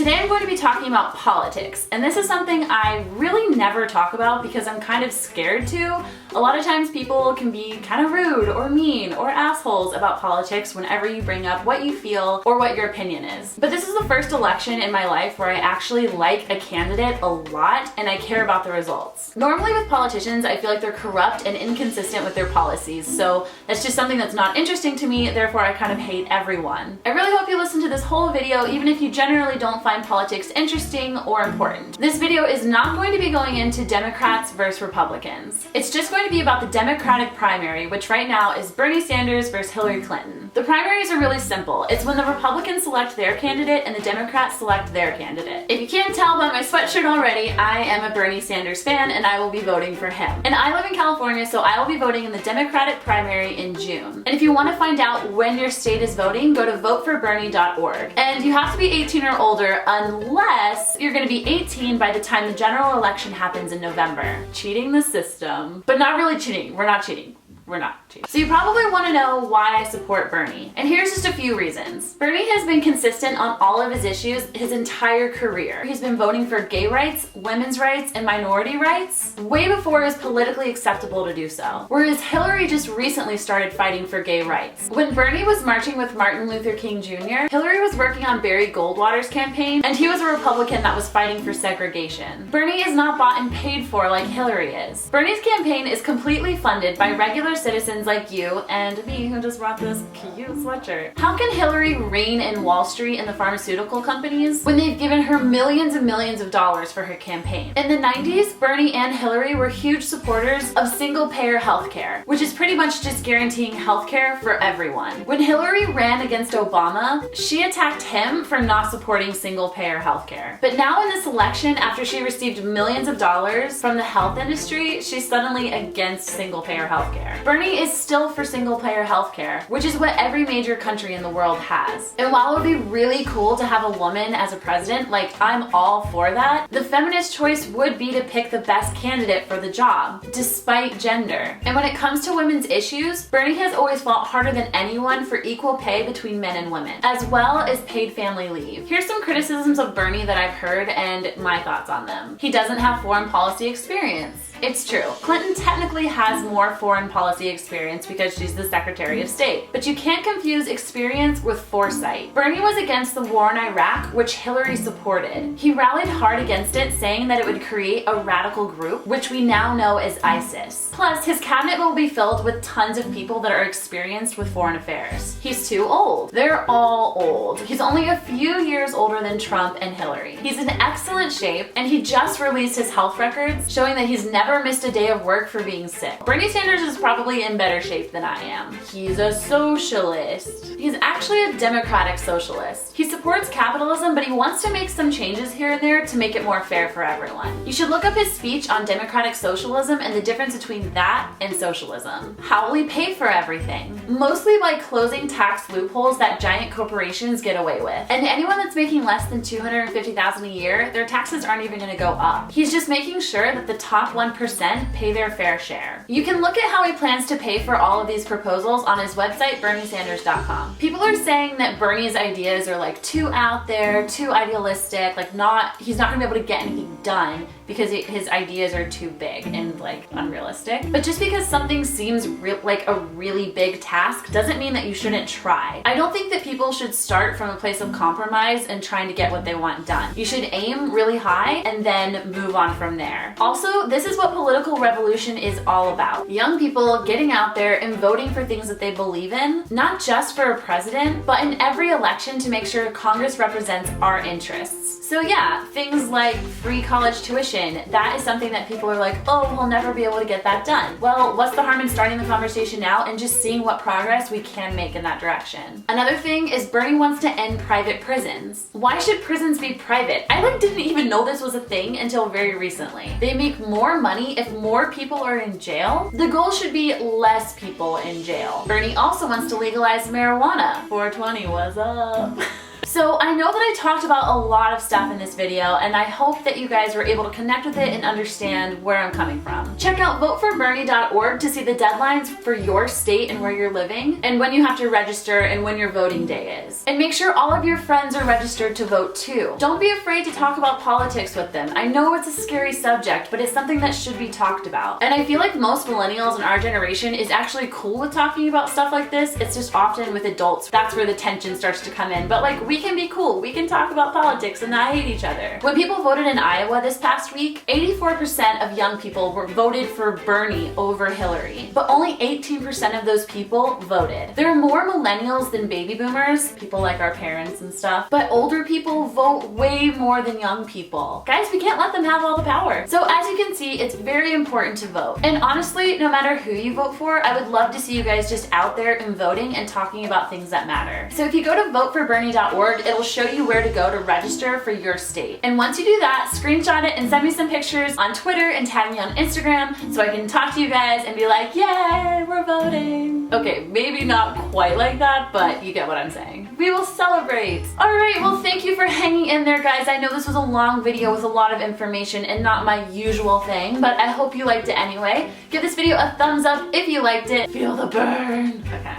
Today I'm going to be talking about politics, and this is something I really never talk about because I'm kind of scared to. A lot of times people can be kind of rude or mean or assholes about politics whenever you bring up what you feel or what your opinion is. But this is the first election in my life where I actually like a candidate a lot and I care about the results. Normally with politicians, I feel like they're corrupt and inconsistent with their policies, so that's just something that's not interesting to me, therefore I kind of hate everyone. I really hope you listen to this whole video even if you generally don't find politics interesting or important. This video is not going to be going into Democrats versus Republicans. It's just going to be about the Democratic primary, which right now is Bernie Sanders versus Hillary Clinton. The primaries are really simple. It's when the Republicans select their candidate and the Democrats select their candidate. If you can't tell by my sweatshirt already, I am a Bernie Sanders fan and I will be voting for him. And I live in California, so I will be voting in the Democratic primary in June. And if you want to find out when your state is voting, go to voteforbernie.org. And you have to be 18 or older unless you're going to be 18 by the time the general election happens in November. Cheating the system. But not really cheating. We're not cheating. We're not cheating. So you probably want to know why I support Bernie. And here's just a few reasons. Bernie has been consistent on all of his issues his entire career. He's been voting for gay rights, women's rights, and minority rights way before it was politically acceptable to do so. Whereas Hillary just recently started fighting for gay rights. When Bernie was marching with Martin Luther King Jr., Hillary was working on Barry Goldwater's campaign, and he was a Republican that was fighting for segregation. Bernie is not bought and paid for like Hillary is. Bernie's campaign is completely funded by regular citizens like you and me who just brought this cute sweatshirt. How can Hillary rein in Wall Street and the pharmaceutical companies when they've given her millions and millions of dollars for her campaign? In the 90s, Bernie and Hillary were huge supporters of single-payer healthcare, which is pretty much just guaranteeing healthcare for everyone. When Hillary ran against Obama, she attacked him for not supporting single-payer healthcare. But now in this election, after she received millions of dollars from the health industry, she's suddenly against single-payer healthcare. Bernie is still for single-payer healthcare, which is what every major country in the world has. And while it would be really cool to have a woman as a president, like I'm all for that, the feminist choice would be to pick the best candidate for the job, despite gender. And when it comes to women's issues, Bernie has always fought harder than anyone for equal pay between men and women, as well as paid family leave. Here's some criticisms of Bernie that I've heard and my thoughts on them. He doesn't have foreign policy experience. It's true. Clinton technically has more foreign policy experience because she's the Secretary of State. But you can't confuse experience with foresight. Bernie was against the war in Iraq, which Hillary supported. He rallied hard against it, saying that it would create a radical group, which we now know as ISIS. Plus, his cabinet will be filled with tons of people that are experienced with foreign affairs. He's too old. They're all old. He's only a few years older than Trump and Hillary. He's in excellent shape, and he just released his health records, showing that he's never missed a day of work for being sick. Bernie Sanders is probably in better shape than I am. He's a socialist. He's actually a democratic socialist. He supports capitalism, but he wants to make some changes here and there to make it more fair for everyone. You should look up his speech on democratic socialism and the difference between that and socialism. How will he pay for everything? Mostly by closing tax loopholes that giant corporations get away with. And anyone that's making less than $250,000 a year, their taxes aren't even going to go up. He's just making sure that the top 1% pay their fair share. You can look at how he plans to pay for all of these proposals on his website, BernieSanders.com. People are saying that Bernie's ideas are like too out there, too idealistic, like he's not gonna be able to get anything done because his ideas are too big and like unrealistic. But just because something seems like a really big task doesn't mean that you shouldn't try. I don't think that people should start from a place of compromise and trying to get what they want done. You should aim really high and then move on from there. Also, this is what political revolution is all about. Young people getting out there and voting for things that they believe in, not just for a president, but in every election to make sure Congress represents our interests. So yeah, things like free college tuition, that is something that people are like, oh, we'll never be able to get that done. Well, what's the harm in starting the conversation now and just seeing what progress we can make in that direction? Another thing is Bernie wants to end private prisons. Why should prisons be private? I didn't even know this was a thing until very recently. They make more money if more people are in jail. The goal should be less people in jail. Bernie also wants to legalize marijuana. 420, what's up? So I know that I talked about a lot of stuff in this video, and I hope that you guys were able to connect with it and understand where I'm coming from. Check out voteforbernie.org to see the deadlines for your state and where you're living, and when you have to register and when your voting day is. And make sure all of your friends are registered to vote too. Don't be afraid to talk about politics with them. I know it's a scary subject, but it's something that should be talked about. And I feel like most millennials in our generation is actually cool with talking about stuff like this. It's just often with adults, that's where the tension starts to come in. But like, we can be cool. We can talk about politics and not hate each other. When people voted in Iowa this past week, 84% of young people voted for Bernie over Hillary, but only 18% of those people voted. There are more millennials than baby boomers, people like our parents and stuff, but older people vote way more than young people. Guys, we can't let them have all the power. So as you can see, it's very important to vote. And honestly, no matter who you vote for, I would love to see you guys just out there and voting and talking about things that matter. So if you go to voteforbernie.org, it'll show you where to go to register for your state. And once you do that, screenshot it and send me some pictures on Twitter and tag me on Instagram so I can talk to you guys and be like, yay, we're voting. Okay, maybe not quite like that, but you get what I'm saying. We will celebrate. All right, well, thank you for hanging in there, guys. I know this was a long video with a lot of information and not my usual thing, but I hope you liked it anyway. Give this video a thumbs up if you liked it. Feel the burn. Okay.